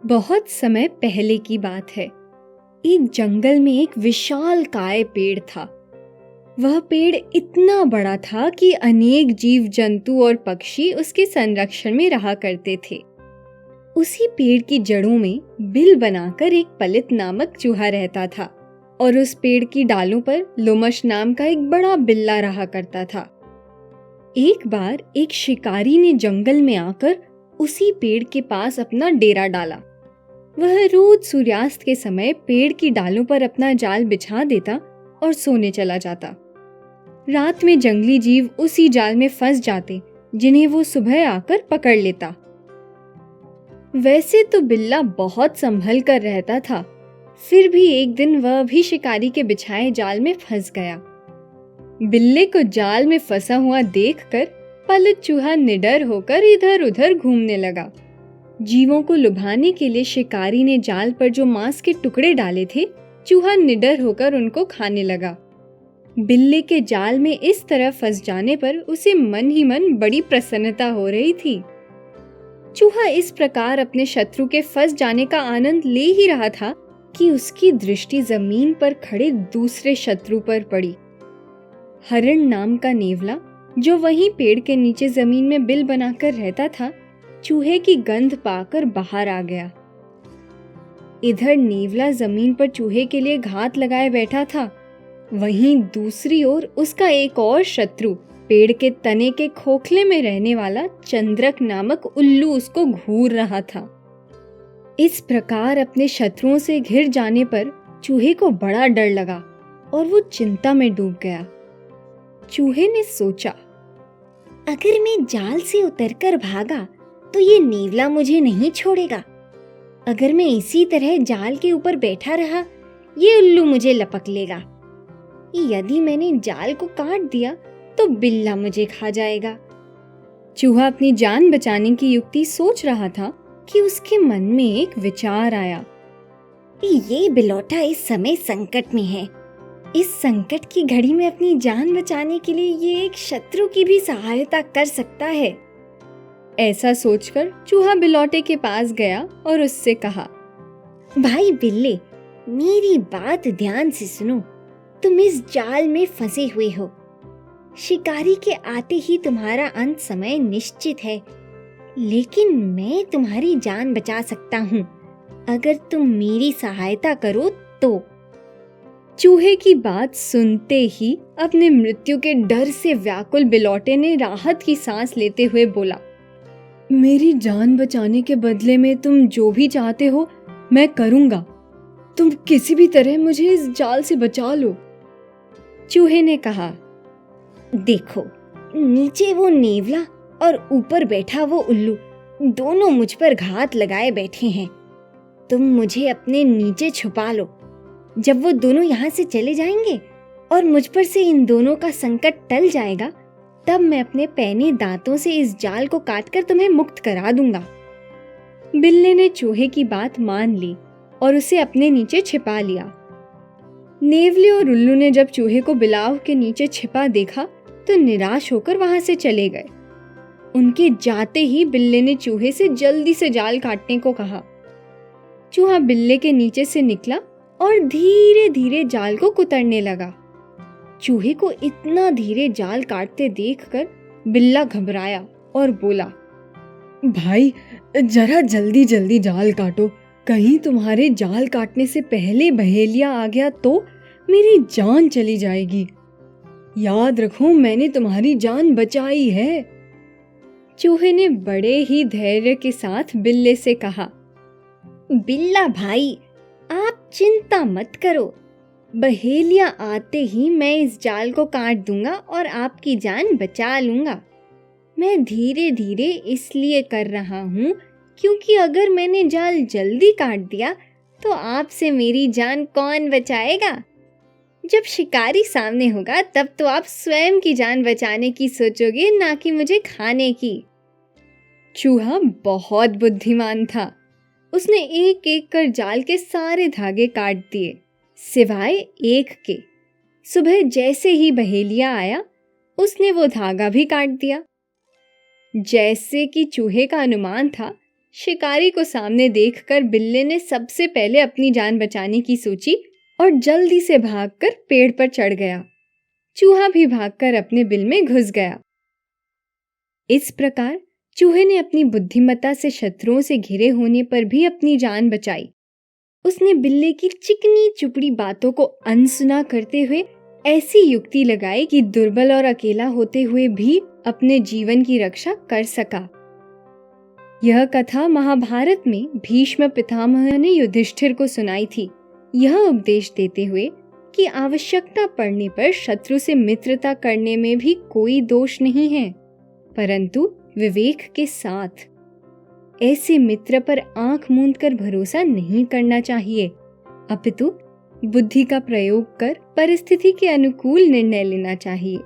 बहुत समय पहले की बात है। एक जंगल में एक विशालकाय पेड़ था। वह पेड़ इतना बड़ा था कि अनेक जीव जंतु और पक्षी उसके संरक्षण में रहा करते थे। उसी पेड़ की जड़ों में बिल बनाकर एक पलित नामक चूहा रहता था और उस पेड़ की डालों पर लोमश नाम का एक बड़ा बिल्ला रहा करता था। एक बार एक शिकारी ने जंगल में आकर उसी पेड़ के पास अपना डेरा डाला। वह रोज सूर्यास्त के समय पेड़ की डालों पर अपना जाल बिछा देता और सोने चला जाता। रात में जंगली जीव उसी जाल में फंस जाते, जिन्हें वो सुबह आकर पकड़ लेता। वैसे तो बिल्ला बहुत संभल कर रहता था, फिर भी एक दिन वह भी शिकारी के बिछाए जाल में फंस गया। बिल्ले को जाल में फंसा हुआ देखकर पलित चूहा निडर होकर इधर उधर घूमने लगा। जीवों को लुभाने के लिए शिकारी ने जाल पर जो मांस के टुकड़े डाले थे, चूहा निडर होकर उनको खाने लगा। बिल्ले के जाल में इस तरह फंस जाने पर उसे मन ही मन बड़ी प्रसन्नता हो रही थी। चूहा इस प्रकार अपने शत्रु के फंस जाने का आनंद ले ही रहा था कि उसकी दृष्टि जमीन पर खड़े दूसरे शत्रु पर पड़ी। हरण नाम का नेवला, जो वहीं पेड़ के नीचे जमीन में बिल बनाकर रहता था, चूहे की गंध पाकर बाहर आ गया। इधर नेवला जमीन पर चूहे के लिए घात लगाए बैठा था, वहीं दूसरी ओर उसका एक और शत्रु, पेड़ के तने के खोखले में रहने वाला चंद्रक नामक उल्लू, उसको घूर रहा था। इस प्रकार अपने शत्रुओं से घिर जाने पर चूहे को बड़ा डर लगा और वो चिंता में डूब गया। चूहे ने सोचा, अगर मैं जाल से उतरकर भागा तो ये नेवला मुझे नहीं छोड़ेगा। अगर मैं इसी तरह जाल के ऊपर बैठा रहा, ये उल्लू मुझे लपक लेगा। यदि मैंने जाल को काट दिया तो बिल्ला मुझे खा जाएगा। चूहा अपनी जान बचाने की युक्ति सोच रहा था कि उसके मन में एक विचार आया। ये बिलौटा इस समय संकट में है। इस संकट की घड़ी में अपनी जान बचाने के लिए ये एक शत्रु की भी सहायता कर सकता है। ऐसा सोचकर चूहा बिलौटे के पास गया और उससे कहा, भाई बिल्ले, मेरी बात ध्यान से सुनो। तुम इस जाल में फंसे हुए हो। शिकारी के आते ही तुम्हारा अंत समय निश्चित है, लेकिन मैं तुम्हारी जान बचा सकता हूँ अगर तुम मेरी सहायता करो तो। चूहे की बात सुनते ही अपने मृत्यु के डर से व्याकुल बिलौटे ने राहत की सांस लेते हुए बोला, मेरी जान बचाने के बदले में तुम जो भी चाहते हो मैं करूंगा। तुम किसी भी तरह मुझे इस जाल से बचा लो। चूहे ने कहा, देखो, नीचे वो नेवला और ऊपर बैठा वो उल्लू, दोनों मुझ पर घात लगाए बैठे हैं। तुम मुझे अपने नीचे छुपा लो। जब वो दोनों यहाँ से चले जाएंगे और मुझ पर से इन दोनों का संकट टल जाएगा, तब मैं अपने पैने दांतों से इस जाल को काटकर तुम्हें मुक्त करा दूंगा। बिल्ले ने चूहे की बात मान ली और उसे अपने नीचे छिपा लिया। नेवले और उल्लू ने जब चूहे को बिलाव के नीचे छिपा देखा तो निराश होकर वहां से चले गए। उनके जाते ही बिल्ले ने चूहे से जल्दी से जाल काटने को कहा। चूहा बिल्ले के नीचे से निकला और धीरे धीरे जाल को कुतरने लगा। चूहे को इतना धीरे जाल काटते देखकर बिल्ला घबराया और बोला, भाई जरा जल्दी जल्दी जाल काटो, कहीं तुम्हारे जाल काटने से पहले बहेलिया आ गया तो मेरी जान चली जाएगी। याद रखो, मैंने तुम्हारी जान बचाई है। चूहे ने बड़े ही धैर्य के साथ बिल्ले से कहा, बिल्ला भाई, आप चिंता मत करो। बहेलिया आते ही मैं इस जाल को काट दूंगा और आपकी जान बचा लूंगा। मैं धीरे धीरे इसलिए कर रहा हूँ क्योंकि अगर मैंने जाल जल्दी काट दिया तो आपसे मेरी जान कौन बचाएगा। जब शिकारी सामने होगा तब तो आप स्वयं की जान बचाने की सोचोगे, ना कि मुझे खाने की। चूहा बहुत बुद्धिमान था। उसने एक एक कर जाल के सारे धागे काट दिए, सिवाय एक के। सुबह जैसे ही बहेलिया आया, उसने वो धागा भी काट दिया। जैसे कि चूहे का अनुमान था, शिकारी को सामने देखकर बिल्ली ने सबसे पहले अपनी जान बचाने की सोची और जल्दी से भागकर पेड़ पर चढ़ गया। चूहा भी भागकर अपने बिल में घुस गया। इस प्रकार चूहे ने अपनी बुद्धिमत्ता से शत्रुओं से घिरे होने पर भी अपनी जान बचाई। उसने बिल्ली की चिकनी चुपड़ी बातों को अनसुना करते हुए ऐसी युक्ति लगाई कि दुर्बल और अकेला होते हुए भी अपने जीवन की रक्षा कर सका। यह कथा महाभारत में भीष्म पितामह ने युधिष्ठिर को सुनाई थी, यह उपदेश देते हुए कि आवश्यकता पड़ने पर शत्रु से मित्रता करने में भी कोई दोष नहीं है, परंतु विवेक के साथ। ऐसे मित्र पर आंख मूंद कर भरोसा नहीं करना चाहिए, अपितु बुद्धि का प्रयोग कर परिस्थिति के अनुकूल निर्णय लेना चाहिए।